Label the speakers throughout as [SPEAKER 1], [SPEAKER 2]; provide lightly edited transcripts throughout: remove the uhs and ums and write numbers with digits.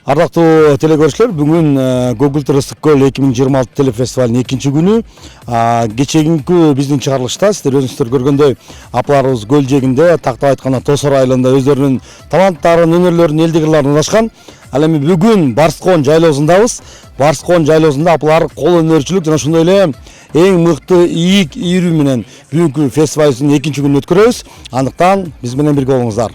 [SPEAKER 1] Ардактуу телекөрүүчүлөр, бүгүн Көгүлтүр Ысык көл 2026 телефестивалынын экинчи күнү. Кечээкүнкү биздин чыгарылышта сиздер өзүңүздөр көргөндөй апаларыбыз көл жээгинде, тактап айтканда Тосор айылында өздөрүнүн таланттарын, өнөрлөрүн элдик ырларын ынашкан. Ал эми бүгүн Барскоон жайлоосундабыз. Барскоон жайлоосунда апалар кол өнөрчүлүк жана ошондой эле эң мыкты ийик ийрүү менен бүгүнкү фестивалыбыздын экинчи күнүн өткөрөбүз. Андыктан биз менен бирге болуңуздар.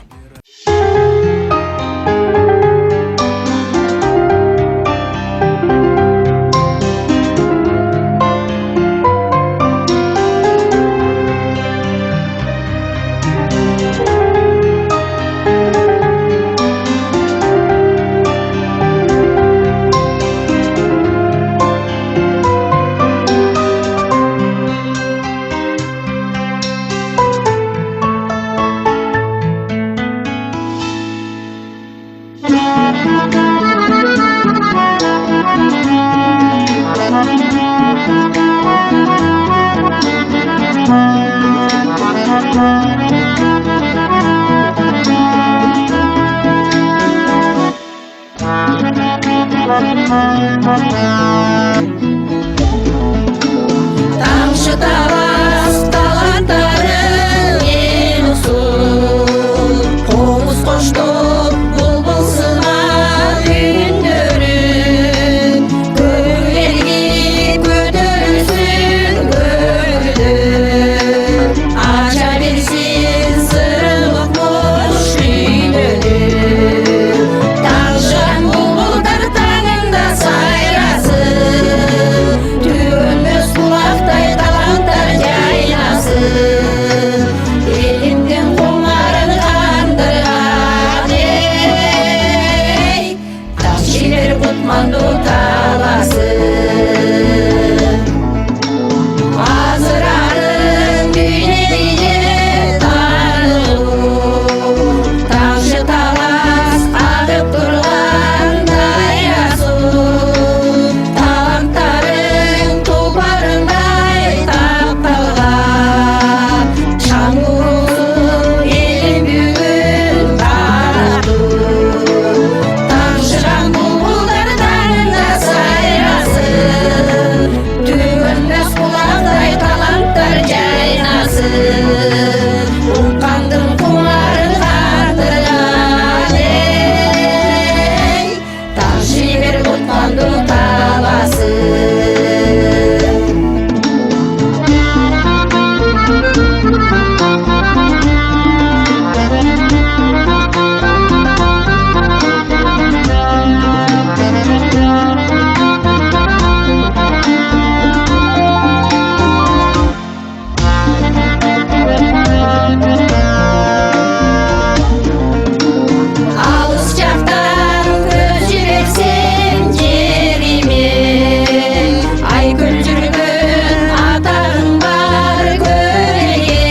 [SPEAKER 2] Тамшы талас таланттарың ең ұсыл, қоңыз қоштоп бұлбұл сынған үндерің, көңілге көтерілсін көңілің, аша берсін сырылық бош үйдерің. Таңшан бұлбұлдар таңында сайрасын, төгілмес бұлақтай таланттар жайнасын, елімнің құмарын қандырған ей, тас жібер құтманды таласын. Азырарың дүниеде танылу, тамшы талас ағып тұрғандай асу, таланттарың тұлпарындай тапталған, шаңғырсын елім бүгін тарату. Тамшыған бұлбұлдар таңында сайрасын, төгілмес бұлақтай таланттар жайнасын, ұлқандың құмарын қандырған ей, тас жібер құтманды таласын. Алыс жақтан көз жіберсең жеріме, айгүл жүрген атағың бар көлге,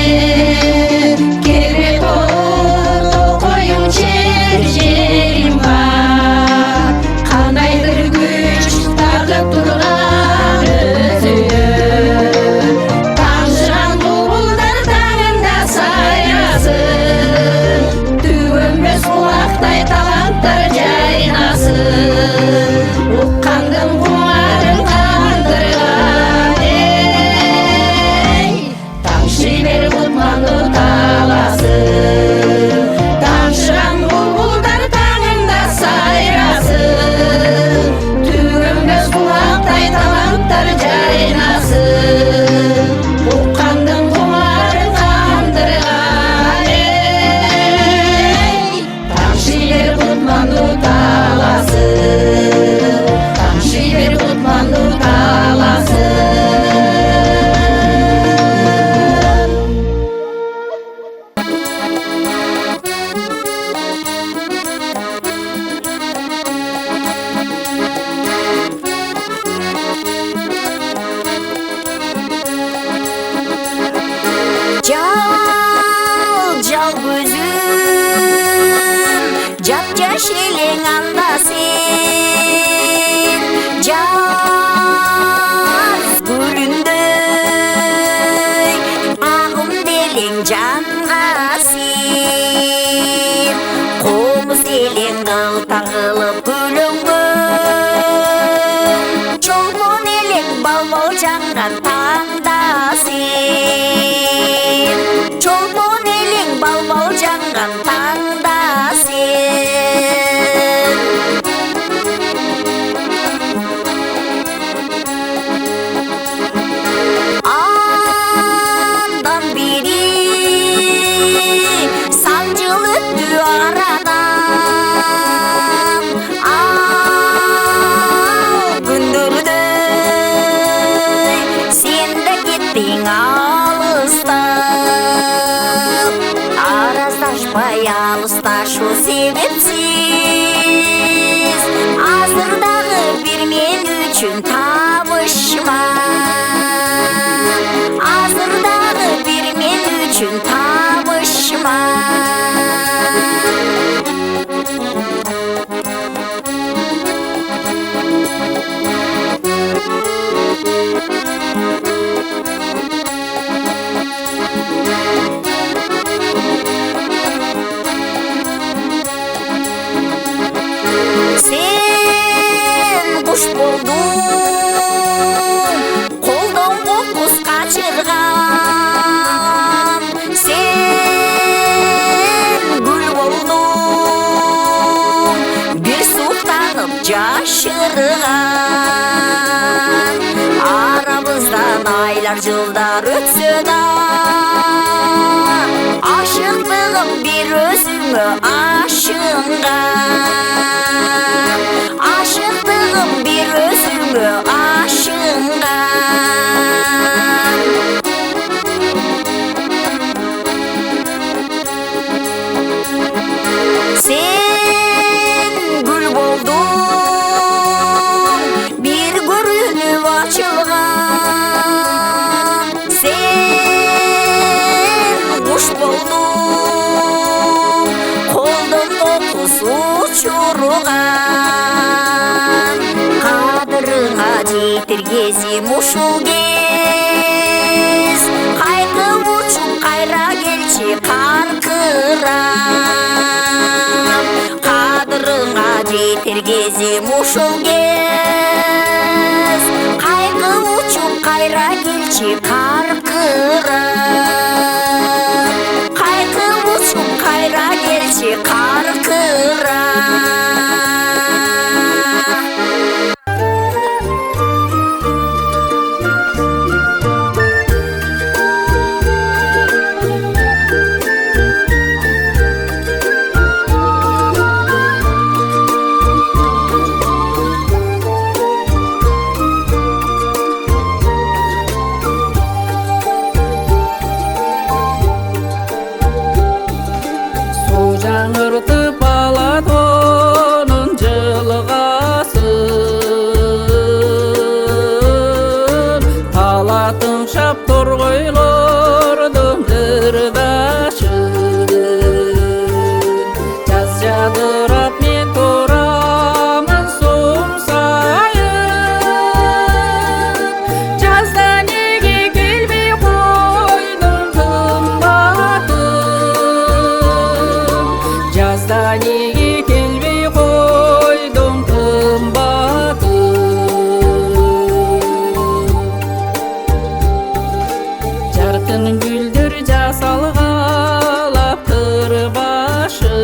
[SPEAKER 2] керек болып тоқойың жер жерім бар, қандайдыр күш тартып тұрған өзің. Тамшыған бұлбұлдар таңында сайрасын, төгілмес бұлақтай таланттар жайнасын, ұққандың құмарын қандырған ей, тамшы бер құтманды таласын. Тамшыған бұлбұлдар таңында сайрасын, төгілмес бұлақтай таланттар жайнасын, ұққандың құмарын қандырған ей, тамшы бер құтманды таласын, тамшы бер құтманды таласын.
[SPEAKER 3] Жал көзім, жап-жаш елең анда сен, жаз гүліндей ағым делең жанға сен, қомыз елең қыл tağılıp gülüngün Çolmun elek bal jangan tağda sen Çolmun elek bal jangan tağda sen Andan beri sancılı öttü aradan Al gündürdey sen de gittin alıstan Arazdaşpay alısta şu sebepsiz Azırдағы bir men üçün табышма Azırдағы bir men üçün табышма Sen kuş boldun Қолдан қоқыс қачырған Sen gül boldun Bir суықтанып жашырған Арамыздан айлар жылдар өтсе да Ашықтығым bir өзіңе ашынған Aşıktığım bir özüme aşıngan Sen gül boldun bir görünüp açılgan Sen kuş boldun koldan kokusu uçurgan Kadırına жетер кезім ушул кез Кайкып учуп кайра келчи каркырап Кадырыңа жетер кезім ушул кез Кайкып учуп кайра келчи каркырап Кайкып учуп кайра келчи каркырап
[SPEAKER 4] Жаңыртып алатонун жылгасын Талатын шап торгойлордун ырдашын Жаз жадырап мен турамын сум сайын Жазда неге келбей койдуң кымбатым Жазда неге келбей койдуң кымбатым Жаркын гүлдөр жасалгалап кырбашын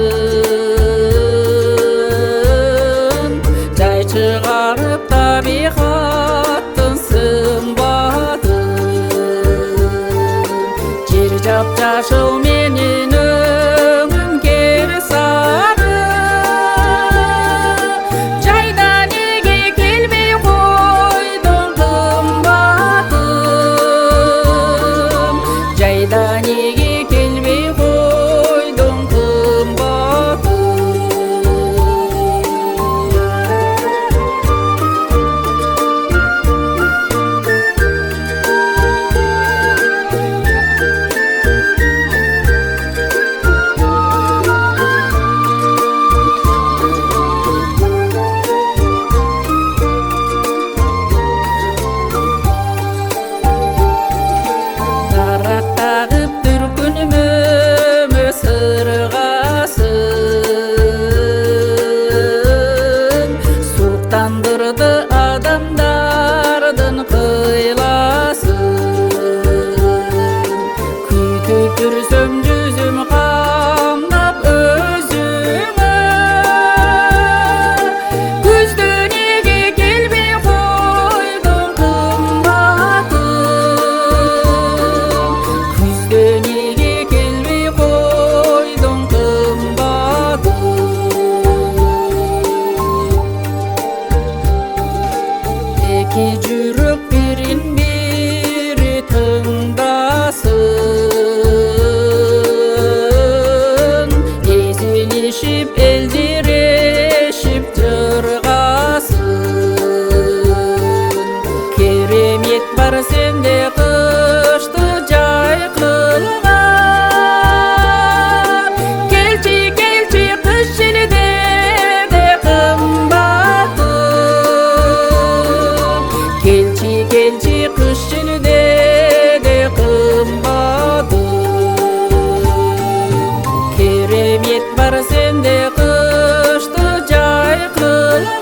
[SPEAKER 4] Жай чыгарып табигаттын сымбатын Жер жап-жашыл менин өңүм кер сары Жайда неге келбей койдуң кымбатым Жайда неге келбей койдуң кымбатым Sürsüm yüzüm kamdap özüme. Küzdün ege kelbey koydum kımbatım. Küzdün ege kelbey koydum kımbatım. Eki jürük birin biri tındasın. Ezilişip eldireşip tırgasın. Keremet var sende kıştı jay kılgan. Kelçi kelçi kış jelide de kımbatım. Kelçi kelçi kış jelide de kımbatım. Keremet var sende kıştı jay kılgan.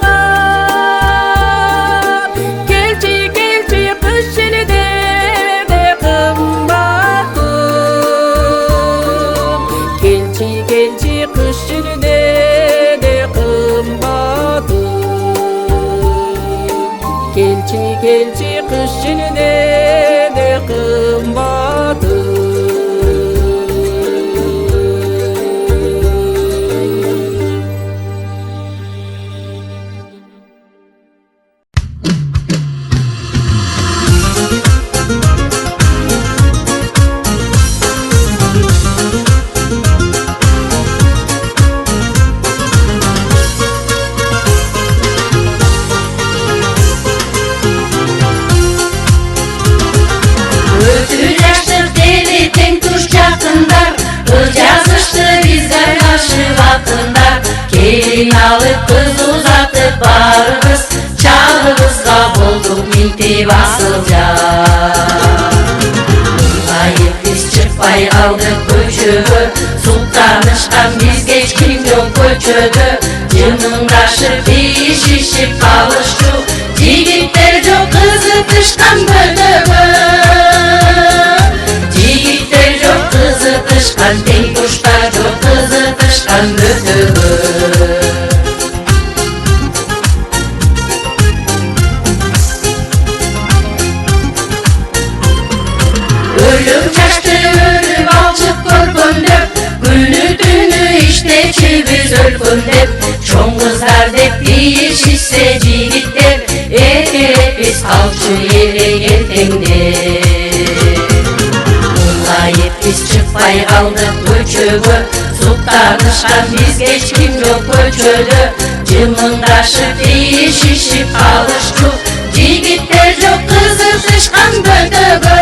[SPEAKER 4] Kelçi kelçi kış jelide de kımbatım. Kelçi kelçi kış jelide de kımbatım. Kelçi kelçi kış jelide de kımbatım.
[SPEAKER 2] Ötür yaştır dedi teң tuş жақындар. Kız yazıştı bizler karşı vakınlar. Kelin alıp kız uzatıp barыбыз. Çağrыбызга болдук минтип асылжа. Ayıp biz çıkpay kaldık köçөгө. Sultanışkan bizge hiç kim yok köçödө. Жымыңдашып бейишишип калышчу. Жигиттер жок кызытышкан бөтөгө. Жигиттер жок кызытышкан, тең туштар жок кызытышкан бөтөгө. Ölüm çaştı ölüm alçıp körpöndöp. Günü tünü işteçi biz ölpöndöp. Çoң kızlar dep deyişişse jigitler. Erkerek biz kalçı ele geltеңдеп. Mulayip biz çıkpay kaldık köçөгө. Sultanışkan bizge hiç kim yok köçödö. Жымыңдашып deyişişip kalışçu. Jigitler жок kızытышкан бөтөгө.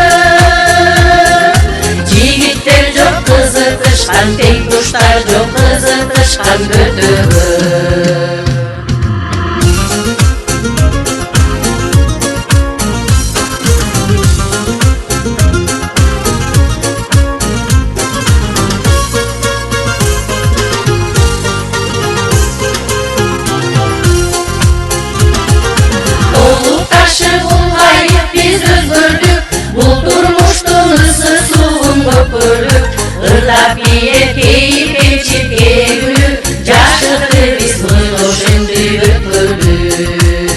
[SPEAKER 2] Jigitler жок kızытышкан, тең туштар жок kızытышкан бөтөгө. Olup taşıp ulgayıp biz özgürdük. Bul durmuştun ısı suğun köpürdük. Irlap yiye keyip elçip kegülü. Jaşıktı biz mıyloş endi öpürdük.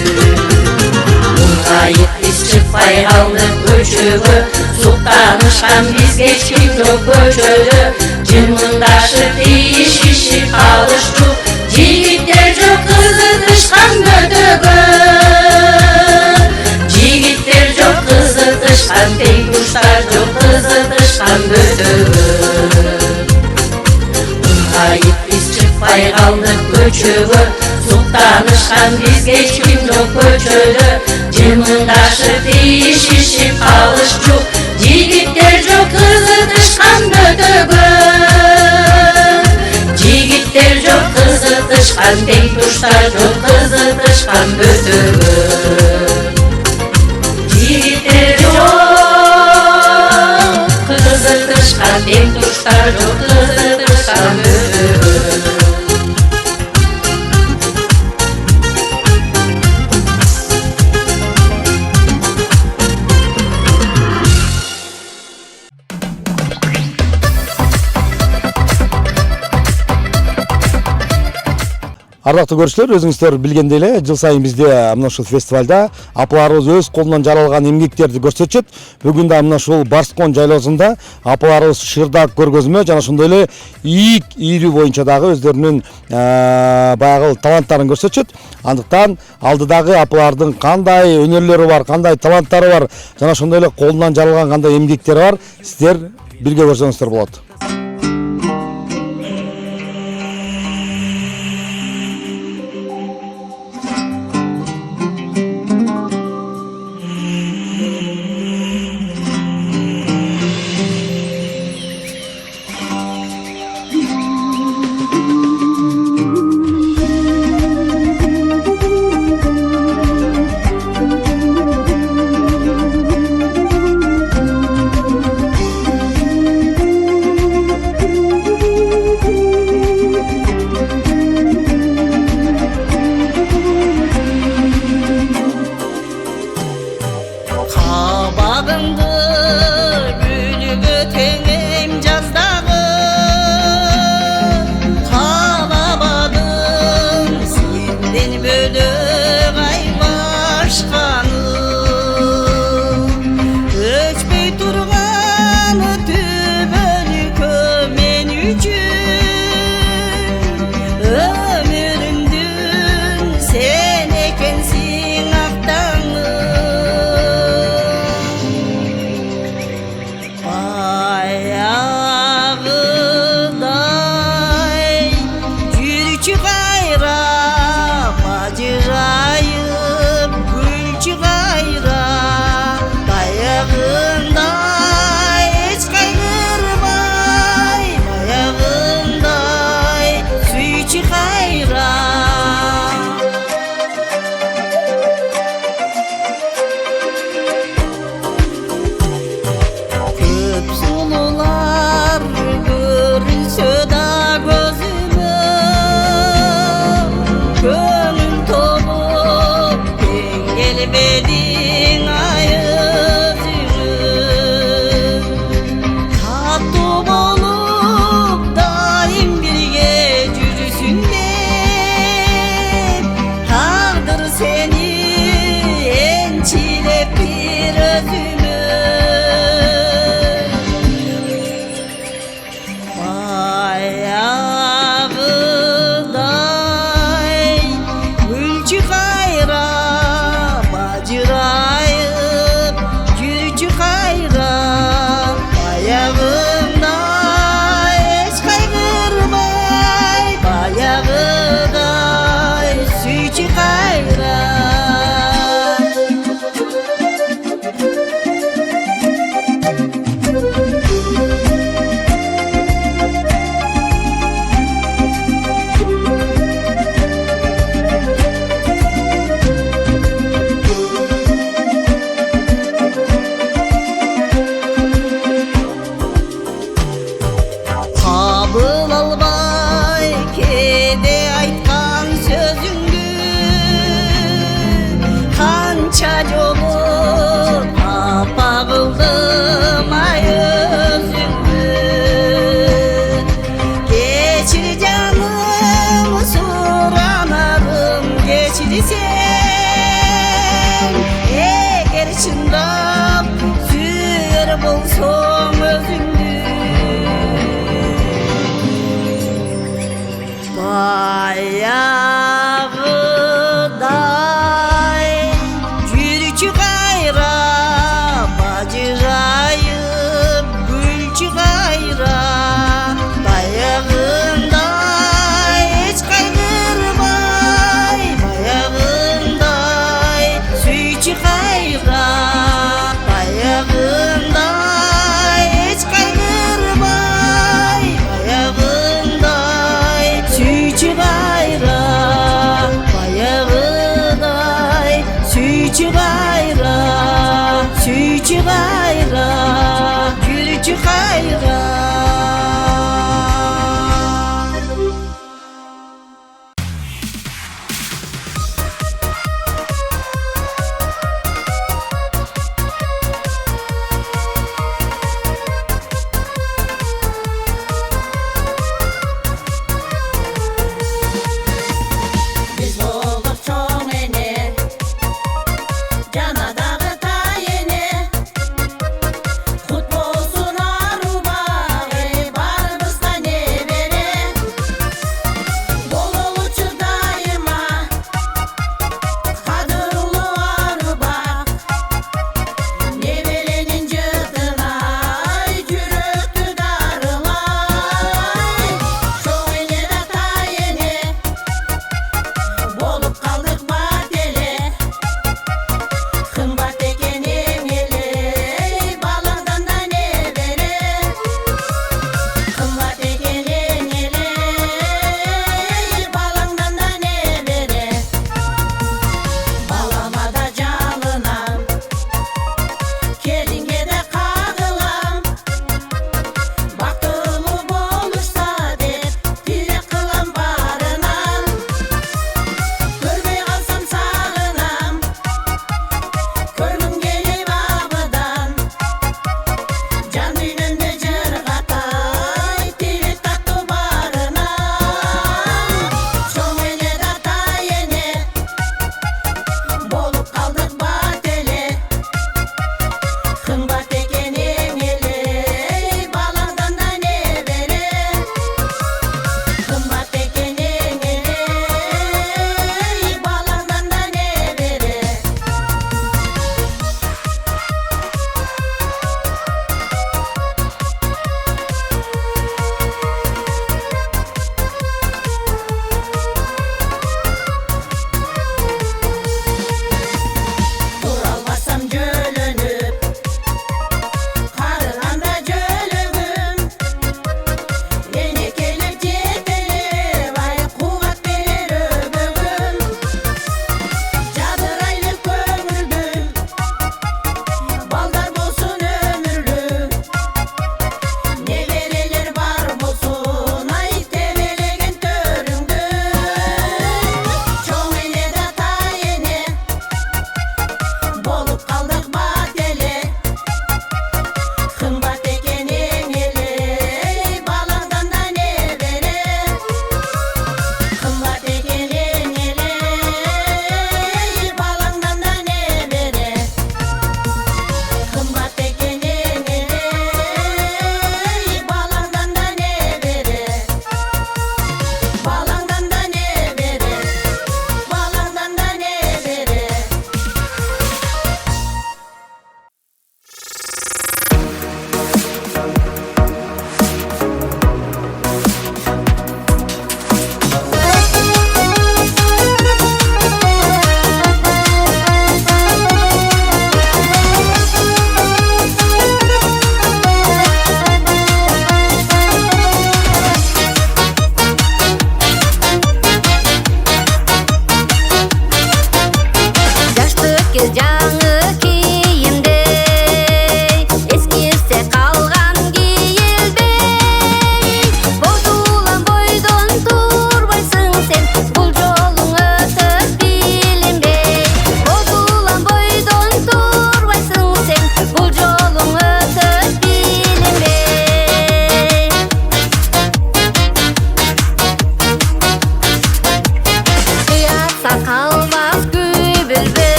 [SPEAKER 2] Ulgayıp biz çıkpay kaldık köçөгө. Sultanışkan bizge hiç kim yok köçödö. Jımыңдашып deyişişip kalışçu. Jigitler жок kızытышкан бөтөгө. Jigitler жок kızытышкан, тең туштар жок kızытышкан бөтөгө. Ulgayıp biz çıkpay kaldık köçөгө. Sultanışkan bizge hiç kim yok köçödö. Jımыңдашып deyişişip kalışçu. Jigitler жок kızытышкан бөтөгө. Jigitler жок kızытышкан, тең туштар жок kızытышкан бөтөгө. Jigitler жок kızытышкан, тең туштар жок kızытышкан бөтөгө.
[SPEAKER 1] Ардактуу көрүүчүлөр, өзүңүздөр билгендей эле жыл сайын бизде мына ушул фестивалда апаларыбыз өз колунан жаралган эмгектерди көрсөтүшөт. Бүгүн да мына ушул Барскон жайлоосунда апаларыбыз шырдаак көргөзмө жана ошондой эле ийик ийрүү боюнча дагы өздөрүнүн баягы таланттарын көрсөтүшөт. Андыктан алдыдагы апалардын кандай өнөрлөрү бар, кандай таланттары бар, жана ошондой эле колунан жаралган кандай эмгектери бар, сиздер бирге көрсөңүздөр болот.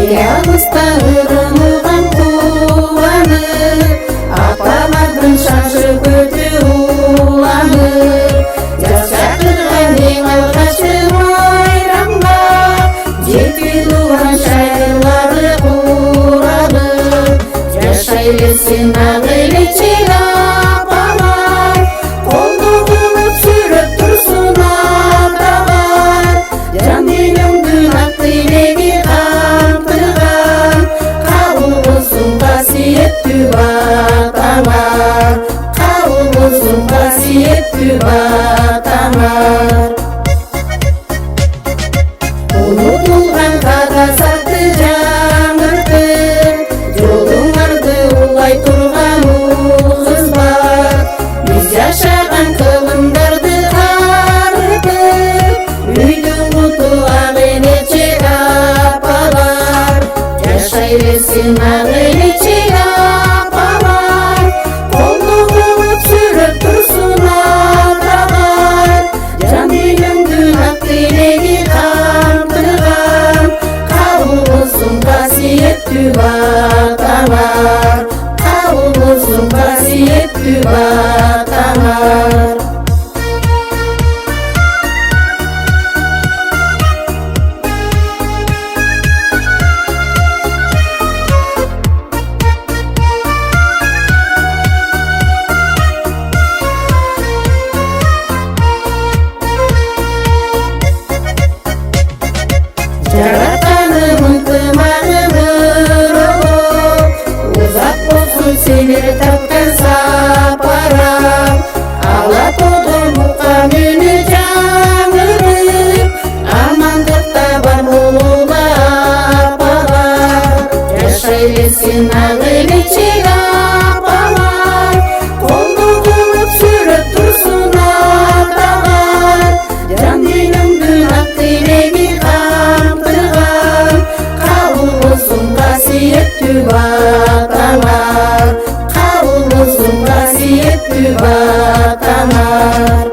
[SPEAKER 4] Неге алыста ырымылган кубанып, апалардын шашы көтү уланып, жаз чакырган эң алгачкы байрамга, жети тууган шайлары куралып, жашай берсин ак элечек апалар, колду кылып сүрөп турсун аталар, жан дүйнөңдүн ак тилеги камтырган, кабыл болсун касиеттүү баталар, кабыл болсун касиеттүү баталар. Унутулган кагазарды жаңыртып, жолуңарды улай турган кыз бар. Биз жашаган кылымдарды карытып, үйдүн куту ак элечек апалар, жашай берсин ак элечек апалар, колду кылып сүрөп турсун аталар, жан дүйнөңдүн ак тилеги камтырган, кабыл болсун касиеттүү баталар, кабыл болсун касиеттүү баталар. Жаратканым ынтымагы биролуп, узак болсун силер тапкан сапарам, ала тоодон мукам үнү жаңырып, амандыкта бар болула апалар, жашай берсин ак элечек апалар, колду кылып сүрөп турсун аталар, жан дүйнөңдүн ак тилеги камтырган, кабыл болсун касиеттүү баталар, кабыл болсун касиеттүү баталар.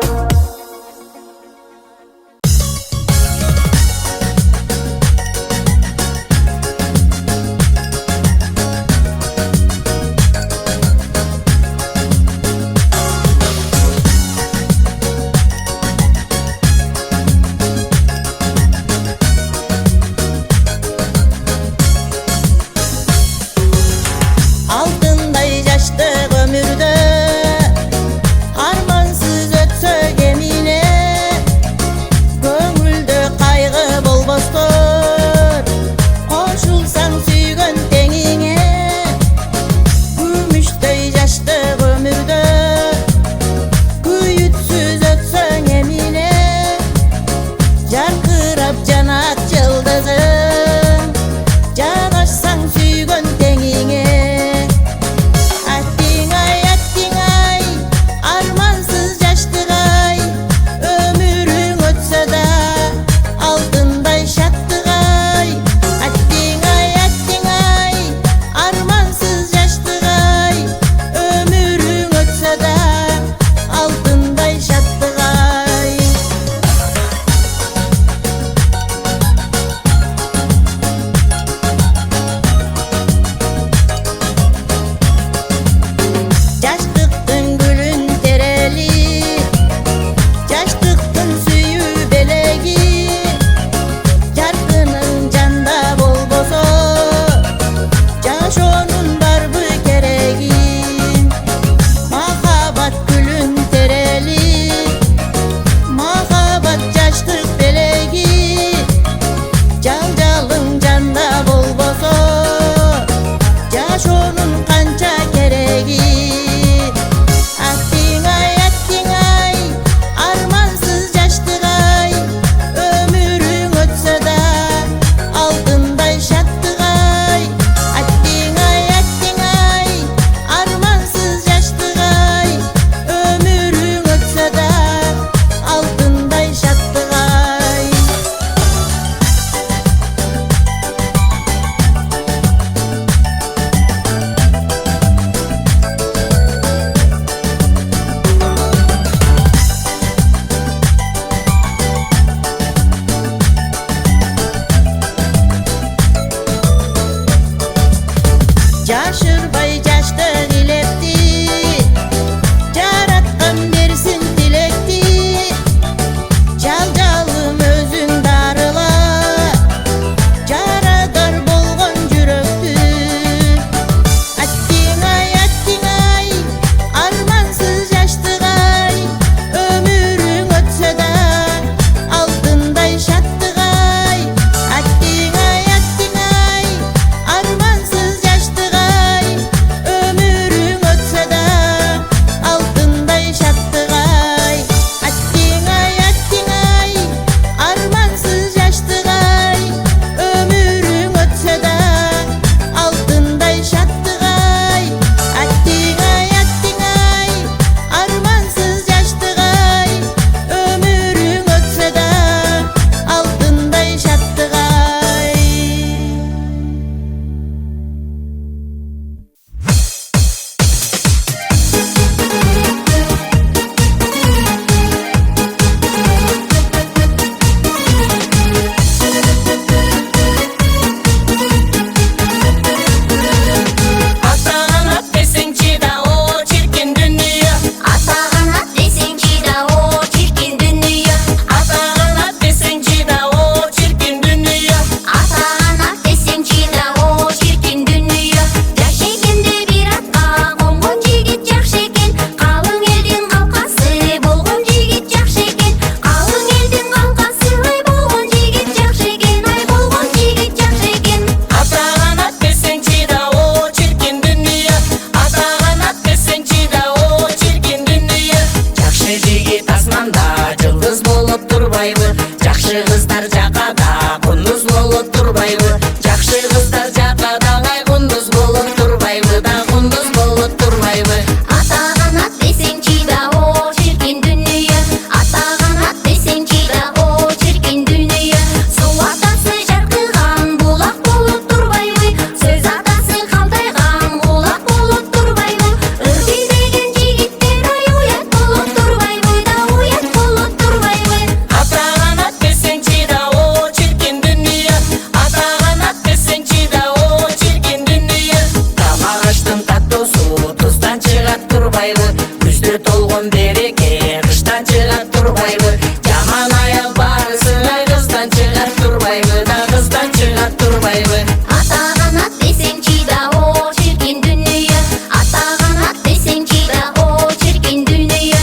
[SPEAKER 2] турбайбы. Жакшы кыздар жакадагай кундуз болуп турбайбы да, кундуз болуп турбайбы.
[SPEAKER 3] Ата канат десеңчи да, о чиркин дүнүйө. Ата канат десеңчи да, о чиркин дүнүйө. Суу атасы жаркыган булак болуп турбайбы. Сөз атасы калтайган кулак болуп турбайбы. Ырды деген жигиттер ай уят болуп турбайбы да, уят болуп турбайбы.
[SPEAKER 2] Ата канат десеңчи да, о чиркин дүнүйө. Ата канат десеңчи да, о чиркин дүнүйө. Тамак аштын таттуусу туздан чыгат турбайбы. Күздө толгон береке кыштан чыгат турбайбы. Жаман аял барысыңай кыздан чыгат турбайбы да, кыздан чыгат турбайбы.
[SPEAKER 3] Ата канат десеңчи да, о чиркин дүнүйө. Ата канат десеңчи да, о чиркин дүнүйө.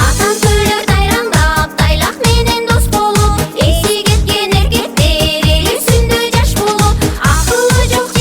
[SPEAKER 3] Атам төлөп тайраңдап, тайлак менен дос болуп, эси кеткен эркектер эл үстүндө жаш болуп, акылы жок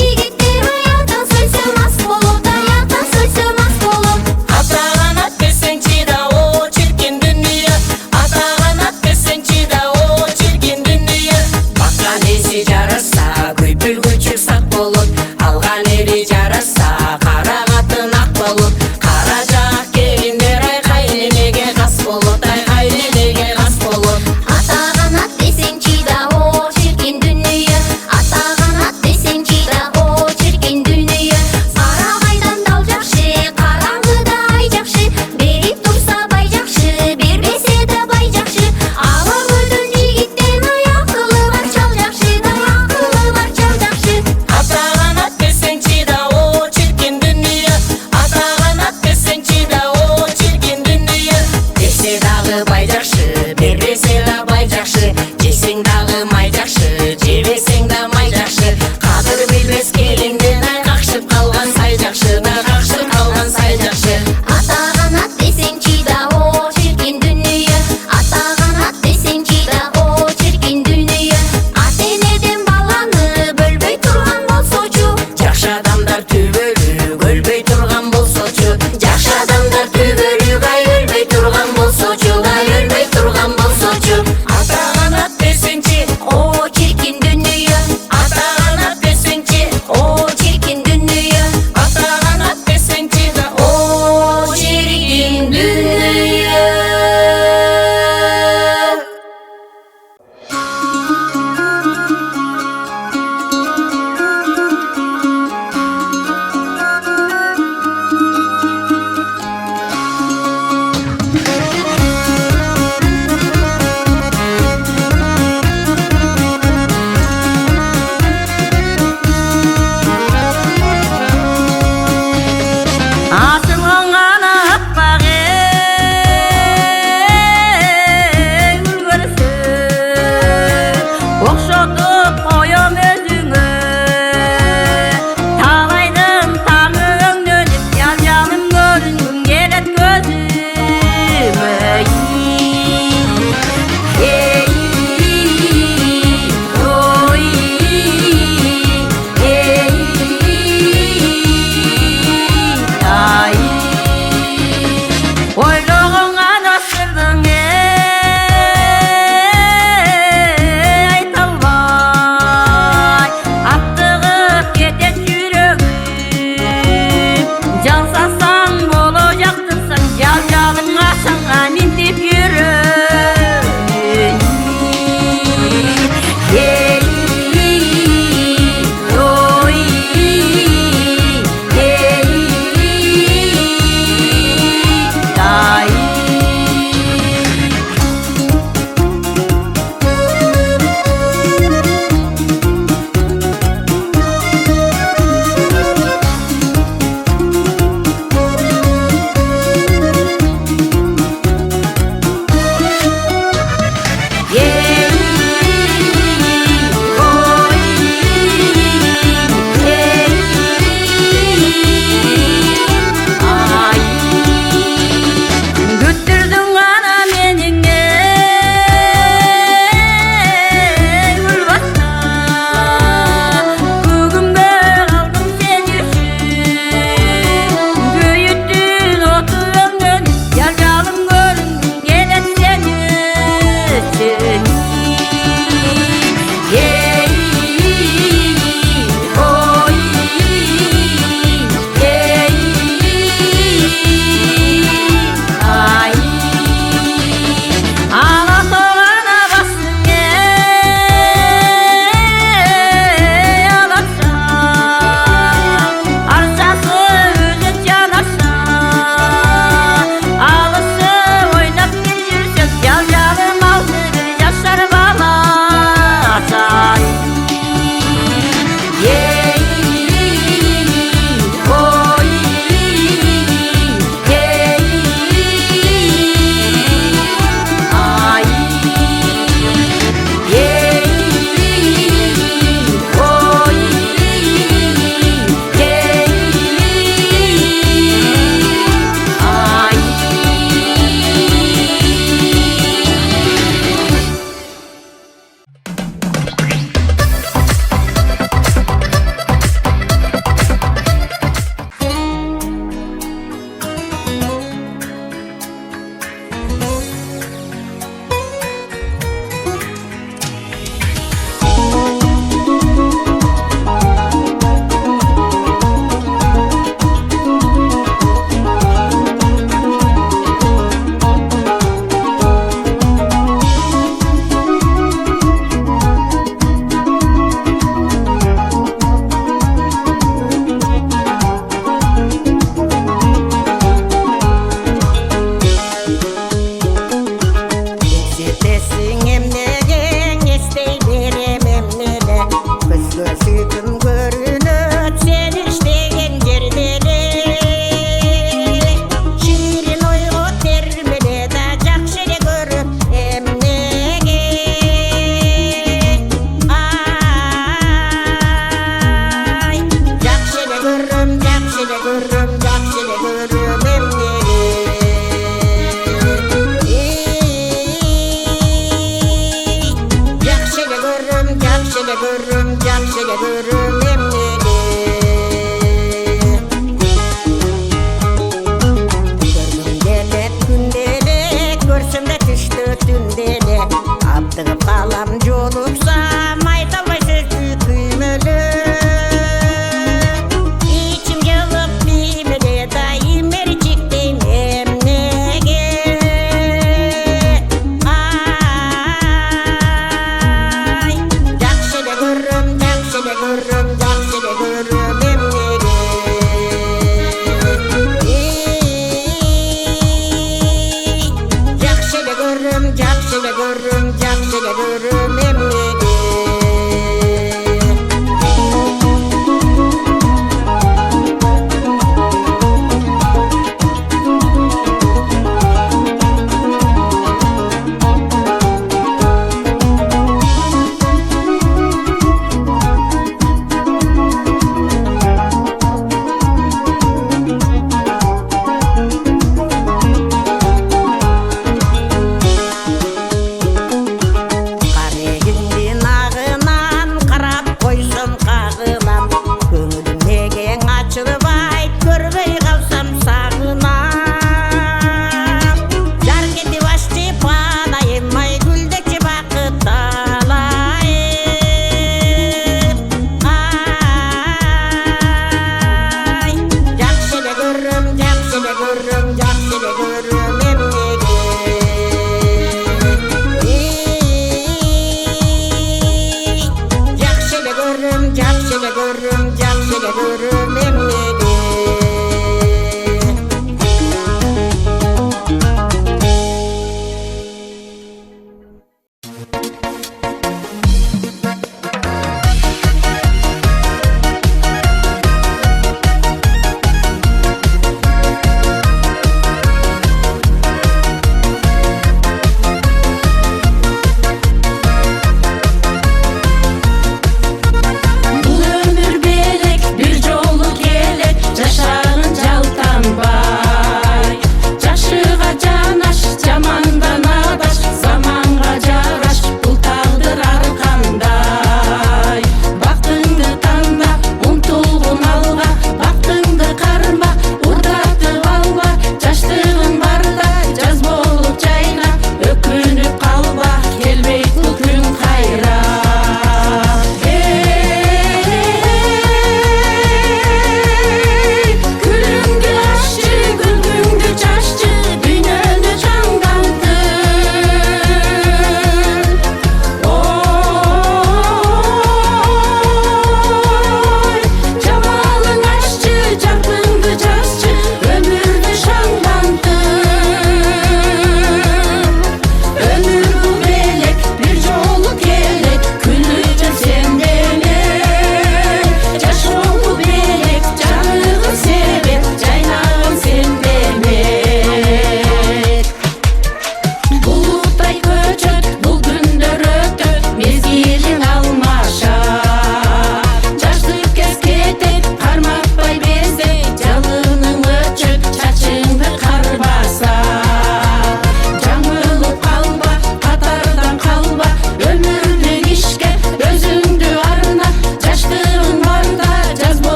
[SPEAKER 5] түтін көрінөт сен іштеген жерде эле ширин ойго термеле да жакшы эле көрөм эмнеге ай жакшы эле көрөм жакшы эле көрөм жакшы эле көрөм эмнеге жакшы эле көрөм жакшы эле көрөм жакшы эле көрөм эмнеге көргүм келет күндө эле көрсөм да түштө түндө эле аптыгып калам жолуксам айта албай сөздү күймөлө ичим жылып тиймеле да имерчиктейм эмнеге ай жакшы эле көрөм жакшы эле көрөм жакшы эле көрөм эмнеге жакшы эле көрөм жакшы эле көрөм жакшы эле көрөм эмнеге Карегиндин агынан карап койсом кагылам көңүлүм неге ачылбай көрбөй калсам сагынам жар кетип ачты панайым ай гүлдөкчү бакыт талайым ай жакшы эле көрөм жакшы эле көрөм жакшы эле көрөм эмнеге жакшы эле көрөм жакшы эле көрөм жакшы эле көрөм эмнеге
[SPEAKER 2] Бул өмүр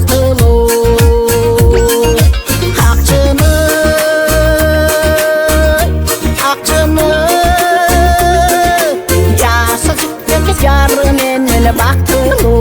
[SPEAKER 5] бактылуу акчыны жасыз жары менен бактылуу